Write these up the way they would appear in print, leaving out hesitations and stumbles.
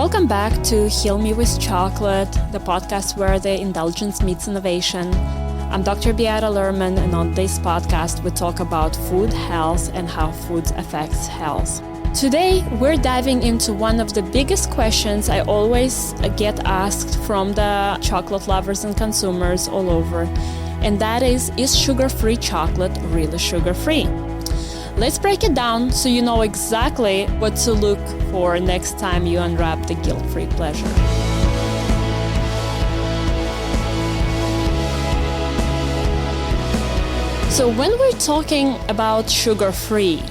Welcome back to Heal Me with Chocolate, the podcast where the indulgence meets innovation. I'm Dr. Beata Lerman, and on this podcast, we talk about food health and how food affects health. Today, we're diving into one of the biggest questions I always get asked from the chocolate lovers and consumers all over, and that is sugar-free chocolate really sugar-free? Let's break it down so you know exactly what to look for next time you unwrap the guilt-free pleasure. So when we're talking about sugar-free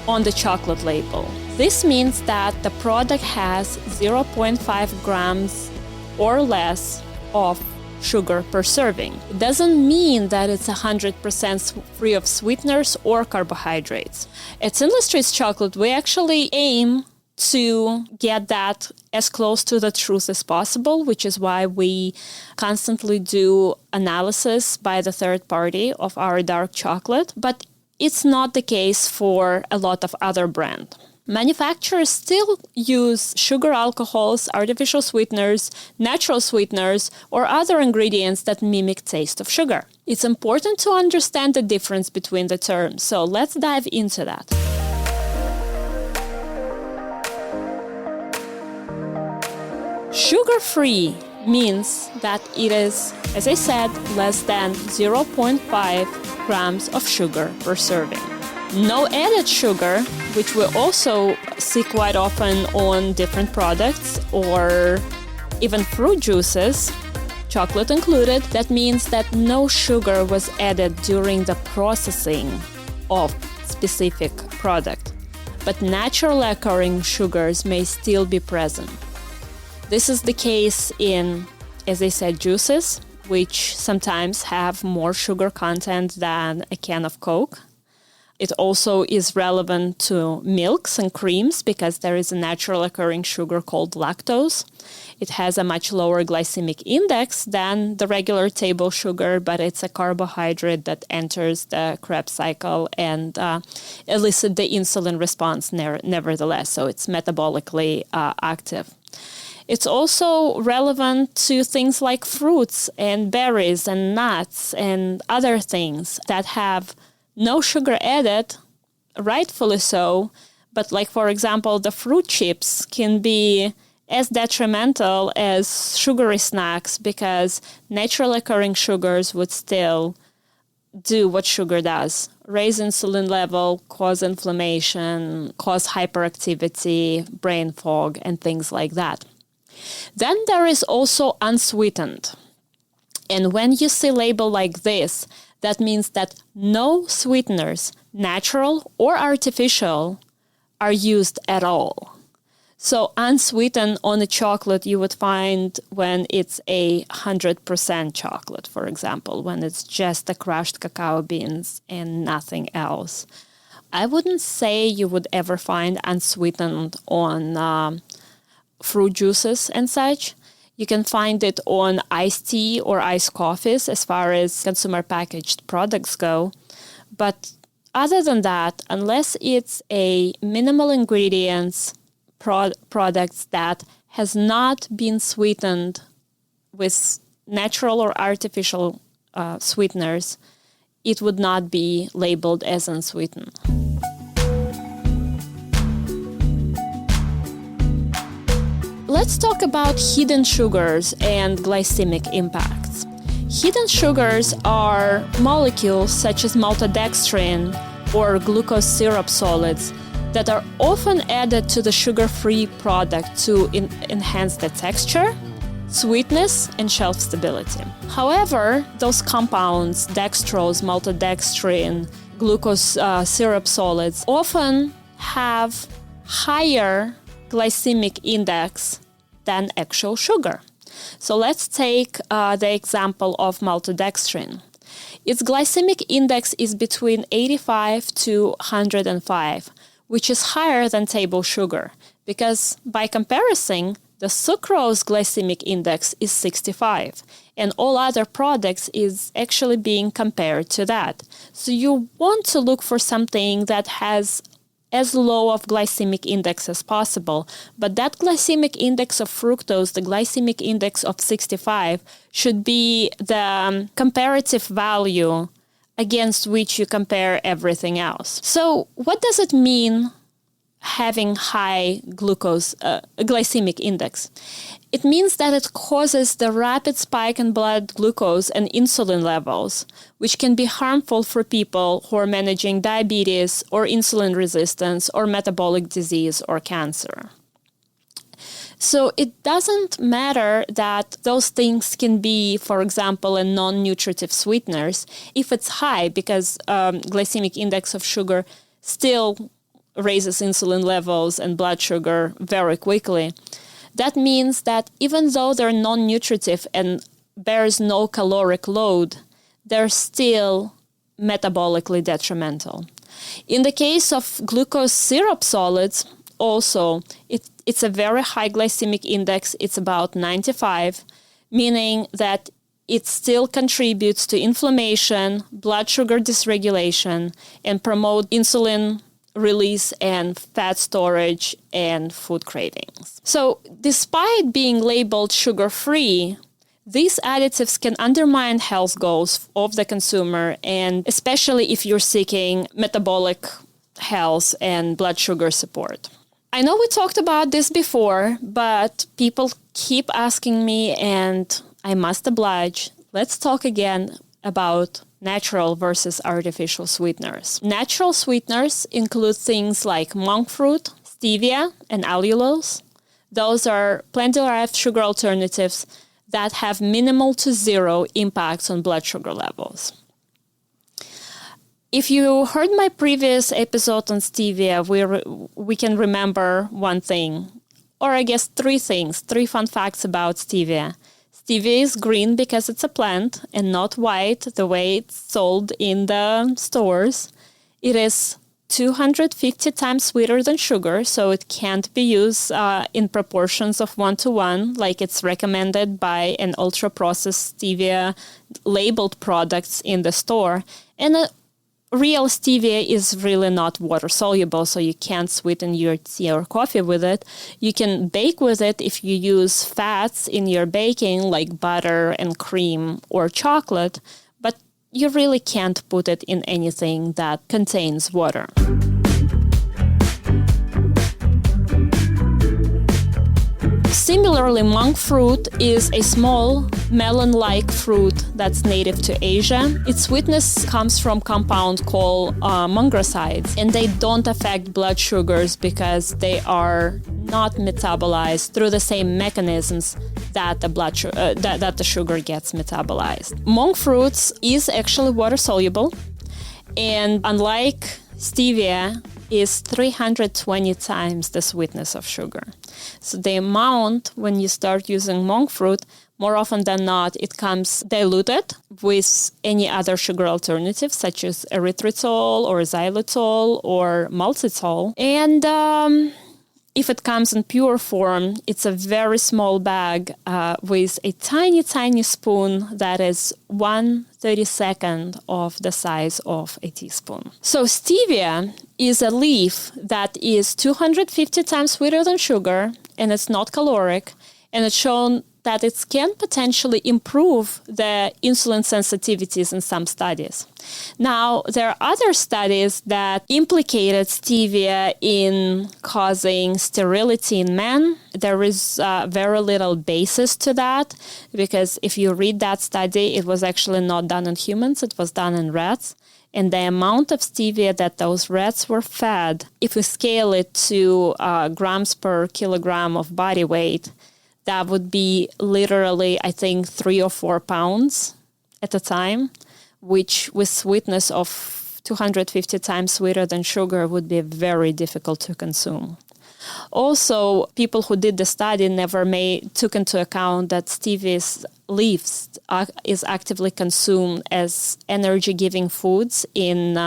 on the chocolate label, this means that the product has 0.5 grams or less of sugar per serving. It doesn't mean that it's 100% free of sweeteners or carbohydrates. At Sinless chocolate, we actually aim to get that as close to the truth as possible, which is why we constantly do analysis by the third party of our dark chocolate. But it's not the case for a lot of other brands. Manufacturers still use sugar alcohols, artificial sweeteners, natural sweeteners, or other ingredients that mimic taste of sugar. It's important to understand the difference between the terms, so let's dive into that. Sugar-free means that it is, as I said, less than 0.5 grams of sugar per serving. No added sugar, which we also see quite often on different products or even fruit juices, chocolate included. That means that no sugar was added during the processing of specific product, but naturally occurring sugars may still be present. This is the case in, as I said, juices, which sometimes have more sugar content than a can of Coke. It also is relevant to milks and creams because there is a natural occurring sugar called lactose. It has a much lower glycemic index than the regular table sugar, but it's a carbohydrate that enters the Krebs cycle and elicits the insulin response nevertheless, so it's metabolically active. It's also relevant to things like fruits and berries and nuts and other things that have no sugar added, rightfully so, but like, for example, the fruit chips can be as detrimental as sugary snacks because naturally occurring sugars would still do what sugar does. Raise insulin level, cause inflammation, cause hyperactivity, brain fog, and things like that. Then there is also unsweetened. And when you see a label like this, that means that no sweeteners, natural or artificial, are used at all. So unsweetened on a chocolate you would find when it's 100% chocolate, for example, when it's just the crushed cacao beans and nothing else. I wouldn't say you would ever find unsweetened on fruit juices and such. You can find it on iced tea or iced coffees as far as consumer packaged products go. But other than that, unless it's a minimal ingredients products that has not been sweetened with natural or artificial sweeteners, it would not be labeled as unsweetened. Let's talk about hidden sugars and glycemic impacts. Hidden sugars are molecules such as maltodextrin or glucose syrup solids that are often added to the sugar-free product to enhance the texture, sweetness, and shelf stability. However, those compounds, dextrose, maltodextrin, glucose syrup solids, often have higher glycemic index than actual sugar. So let's take the example of maltodextrin. Its glycemic index is between 85 to 105, which is higher than table sugar, because by comparison, the sucrose glycemic index is 65, and all other products is actually being compared to that. So you want to look for something that has as low of glycemic index as possible. But that glycemic index of fructose, the glycemic index of 65, should be the comparative value against which you compare everything else. So what does it mean having high glycemic index? It means that it causes the rapid spike in blood glucose and insulin levels, which can be harmful for people who are managing diabetes or insulin resistance or metabolic disease or cancer. So it doesn't matter that those things can be, for example, in non-nutritive sweeteners, if it's high, because glycemic index of sugar still raises insulin levels and blood sugar very quickly. That means that even though they're non-nutritive and bears no caloric load, they're still metabolically detrimental. In the case of glucose syrup solids, also, it's a very high glycemic index. It's about 95, meaning that it still contributes to inflammation, blood sugar dysregulation, and promote insulin release and fat storage and food cravings. So despite being labeled sugar-free, these additives can undermine health goals of the consumer, and especially if you're seeking metabolic health and blood sugar support. I know we talked about this before, but people keep asking me, and I must oblige. Let's talk again about natural versus artificial sweeteners. Natural sweeteners include things like monk fruit, stevia, and allulose. Those are plant-derived sugar alternatives that have minimal to zero impacts on blood sugar levels. If you heard my previous episode on stevia, we can remember one thing, or I guess three fun facts about stevia. Stevia is green because it's a plant and not white the way it's sold in the stores. It is 250 times sweeter than sugar, so it can't be used in proportions of 1-to-1 like it's recommended by an ultra-processed stevia labeled products in the store. And real stevia is really not water-soluble, so you can't sweeten your tea or coffee with it. You can bake with it if you use fats in your baking, like butter and cream or chocolate, but you really can't put it in anything that contains water. Similarly, monk fruit is a small melon-like fruit that's native to Asia. Its sweetness comes from compound called mongrosides, and they don't affect blood sugars because they are not metabolized through the same mechanisms that the sugar gets metabolized. Monk fruits is actually water-soluble, and unlike stevia, is 320 times the sweetness of sugar. So the amount, when you start using monk fruit, more often than not, it comes diluted with any other sugar alternative, such as erythritol or xylitol or maltitol. And if it comes in pure form, it's a very small bag with a tiny, tiny spoon that is 1/32 of the size of a teaspoon. So stevia is a leaf that is 250 times sweeter than sugar, and it's not caloric, and it's shown that it can potentially improve the insulin sensitivities in some studies. Now, there are other studies that implicated stevia in causing sterility in men. There is very little basis to that, because if you read that study, it was actually not done in humans, it was done in rats. And the amount of stevia that those rats were fed, if we scale it to grams per kilogram of body weight, that would be literally, I think, 3 or 4 pounds at a time, which with sweetness of 250 times sweeter than sugar would be very difficult to consume. Also, people who did the study never took into account that stevia's leaves is actively consumed as energy-giving foods in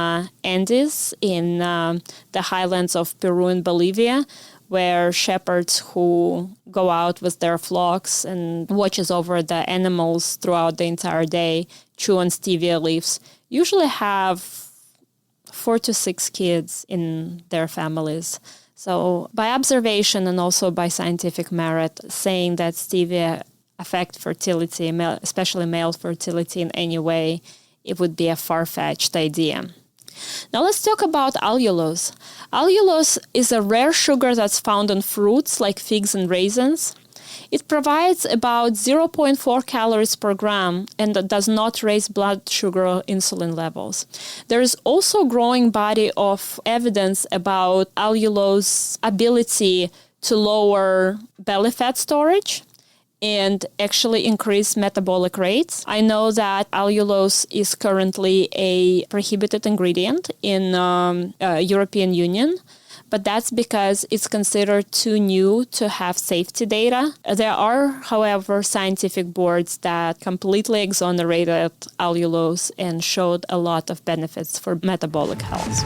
Andes, in the highlands of Peru and Bolivia, where shepherds who go out with their flocks and watches over the animals throughout the entire day chew on stevia leaves usually have 4 to 6 kids in their families. So by observation and also by scientific merit, saying that stevia affect fertility, especially male fertility in any way, it would be a far-fetched idea. Now let's talk about allulose. Allulose is a rare sugar that's found in fruits like figs and raisins. It provides about 0.4 calories per gram and does not raise blood sugar or insulin levels. There is also a growing body of evidence about allulose ability to lower belly fat storage and actually increase metabolic rates. I know that allulose is currently a prohibited ingredient in European Union, but that's because it's considered too new to have safety data. There are, however, scientific boards that completely exonerated allulose and showed a lot of benefits for metabolic health.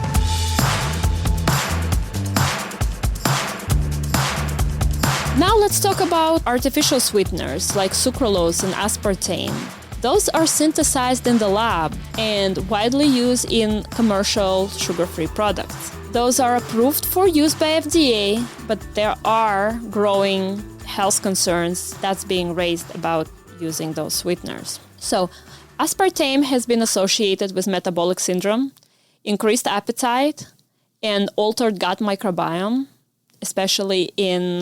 Now let's talk about artificial sweeteners like sucralose and aspartame. Those are synthesized in the lab and widely used in commercial sugar-free products. Those are approved for use by FDA, but there are growing health concerns that's being raised about using those sweeteners. So, aspartame has been associated with metabolic syndrome, increased appetite, and altered gut microbiome, especially in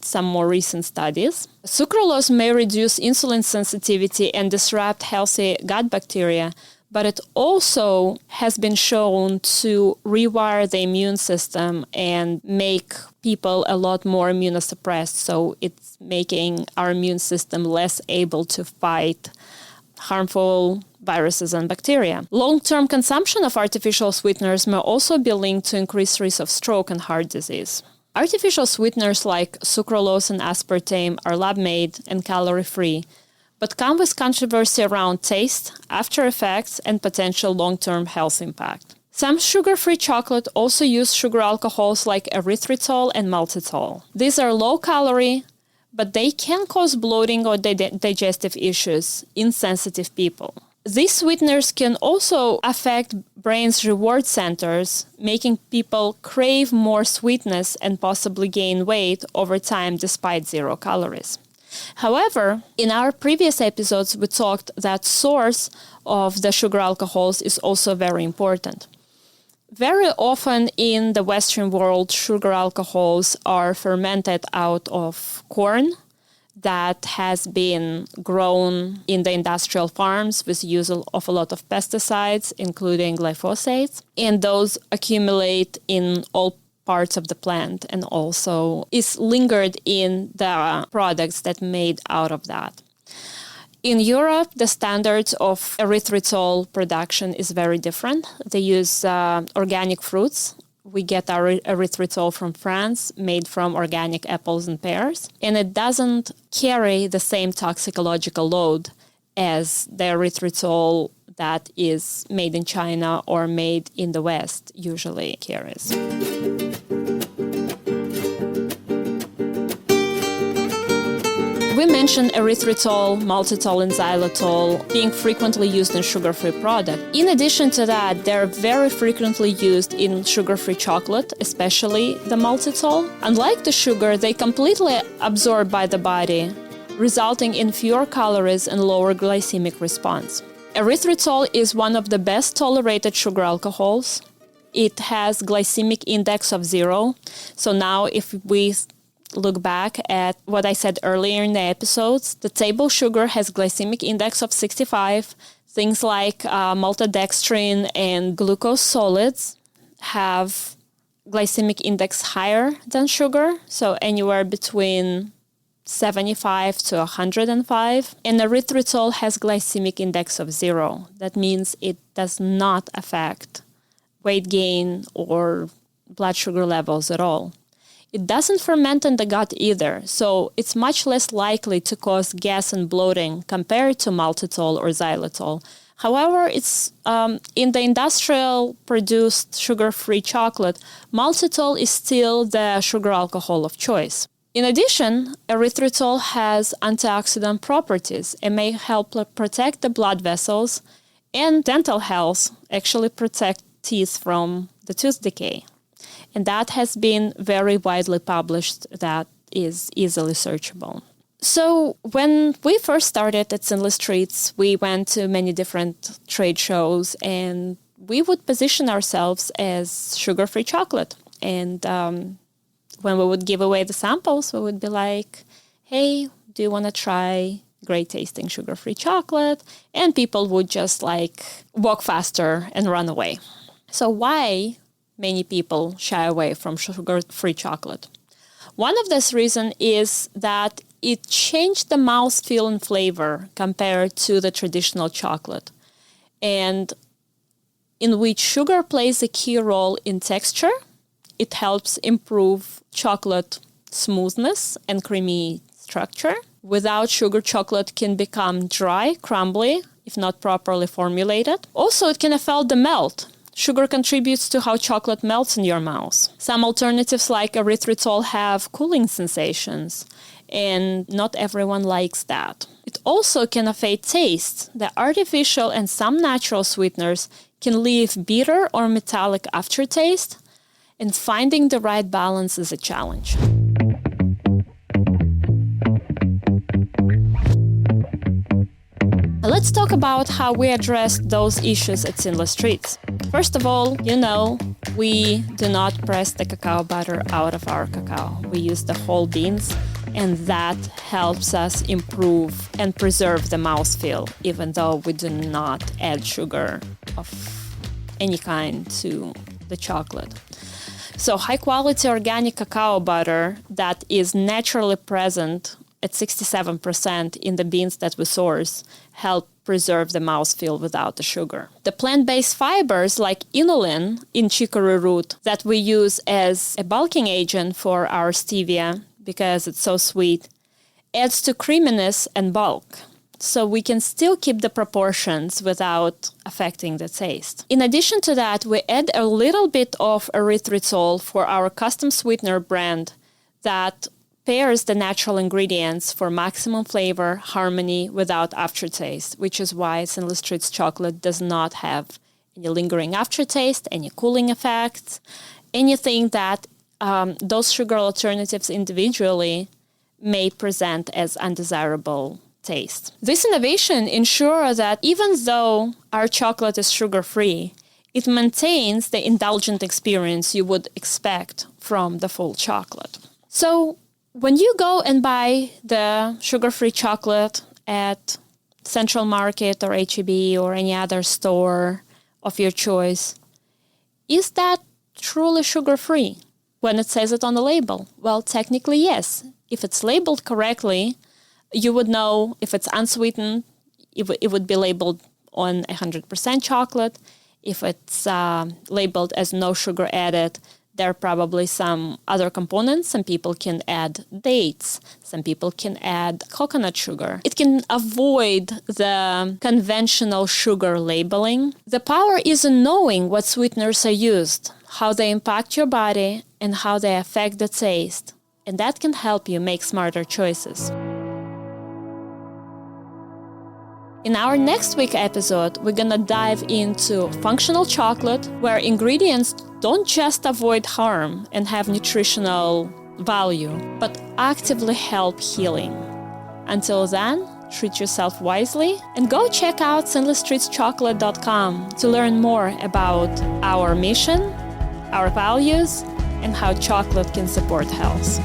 some more recent studies. Sucralose may reduce insulin sensitivity and disrupt healthy gut bacteria, but it also has been shown to rewire the immune system and make people a lot more immunosuppressed. So it's making our immune system less able to fight harmful viruses and bacteria. Long-term consumption of artificial sweeteners may also be linked to increased risk of stroke and heart disease. Artificial sweeteners like sucralose and aspartame are lab-made and calorie-free, but come with controversy around taste, after effects, and potential long-term health impact. Some sugar-free chocolate also use sugar alcohols like erythritol and maltitol. These are low-calorie, but they can cause bloating or digestive issues in sensitive people. These sweeteners can also affect brain's reward centers, making people crave more sweetness and possibly gain weight over time despite 0 calories. However, in our previous episodes, we talked that source of the sugar alcohols is also very important. Very often in the Western world, sugar alcohols are fermented out of corn that has been grown in the industrial farms with use of a lot of pesticides, including glyphosate, and those accumulate in all parts of the plant and also is lingered in the products that made out of that. In Europe, the standards of erythritol production is very different. They use organic fruits. We get our erythritol from France, made from organic apples and pears, and it doesn't carry the same toxicological load as the erythritol that is made in China or made in the West usually carries. We mentioned erythritol, maltitol, and xylitol being frequently used in sugar-free products. In addition to that, they're very frequently used in sugar-free chocolate, especially the maltitol. Unlike the sugar, they completely absorb by the body, resulting in fewer calories and lower glycemic response. Erythritol is one of the best tolerated sugar alcohols. It has glycemic index of 0. So now if we look back at what I said earlier in the episodes, the table sugar has glycemic index of 65. Things like maltodextrin and glucose solids have glycemic index higher than sugar, so anywhere between 75 to 105. And erythritol has glycemic index of 0. That means it does not affect weight gain or blood sugar levels at all. It doesn't ferment in the gut either, so it's much less likely to cause gas and bloating compared to maltitol or xylitol. However, it's in the industrial produced sugar-free chocolate, maltitol is still the sugar alcohol of choice. In addition, erythritol has antioxidant properties and may help protect the blood vessels and dental health, actually protect teeth from the tooth decay. And that has been very widely published, that is easily searchable. So when we first started at Sinless Treats, we went to many different trade shows, and we would position ourselves as sugar-free chocolate. And when we would give away the samples, we would be like, hey, do you want to try great tasting sugar-free chocolate? And people would just walk faster and run away. So why many people shy away from sugar-free chocolate? One of this reason is that it changed the mouthfeel and flavor compared to the traditional chocolate, and in which sugar plays a key role in texture. It helps improve chocolate smoothness and creamy structure. Without sugar, chocolate can become dry, crumbly, if not properly formulated. Also, it can affect the melt. Sugar contributes to how chocolate melts in your mouth. Some alternatives like erythritol have cooling sensations, and not everyone likes that. It also can affect taste. The artificial and some natural sweeteners can leave bitter or metallic aftertaste, and finding the right balance is a challenge. Let's talk about how we address those issues at Sinless Treats. First of all, we do not press the cacao butter out of our cacao. We use the whole beans, and that helps us improve and preserve the mouthfeel, even though we do not add sugar of any kind to the chocolate. So high-quality organic cacao butter that is naturally present at 67% in the beans that we source help preserve the mouthfeel without the sugar. The plant-based fibers like inulin in chicory root that we use as a bulking agent for our stevia because it's so sweet adds to creaminess and bulk. So we can still keep the proportions without affecting the taste. In addition to that, we add a little bit of erythritol for our custom sweetener brand that pairs the natural ingredients for maximum flavor, harmony without aftertaste, which is why Sinless Treats chocolate does not have any lingering aftertaste, any cooling effects, anything that those sugar alternatives individually may present as undesirable taste. This innovation ensures that even though our chocolate is sugar-free, it maintains the indulgent experience you would expect from the full chocolate. So when you go and buy the sugar-free chocolate at Central Market or H-E-B or any other store of your choice, is that truly sugar-free when it says it on the label? Well, technically, yes. If it's labeled correctly, you would know if it's unsweetened, it would be labeled on 100% chocolate. If it's labeled as no sugar added, there are probably some other components. Some people can add dates. Some people can add coconut sugar. It can avoid the conventional sugar labeling. The power is in knowing what sweeteners are used, how they impact your body, and how they affect the taste. And that can help you make smarter choices. In our next week episode, we're gonna dive into functional chocolate, where ingredients don't just avoid harm and have nutritional value, but actively help healing. Until then, treat yourself wisely and go check out sinlesstreetschocolate.com to learn more about our mission, our values, and how chocolate can support health.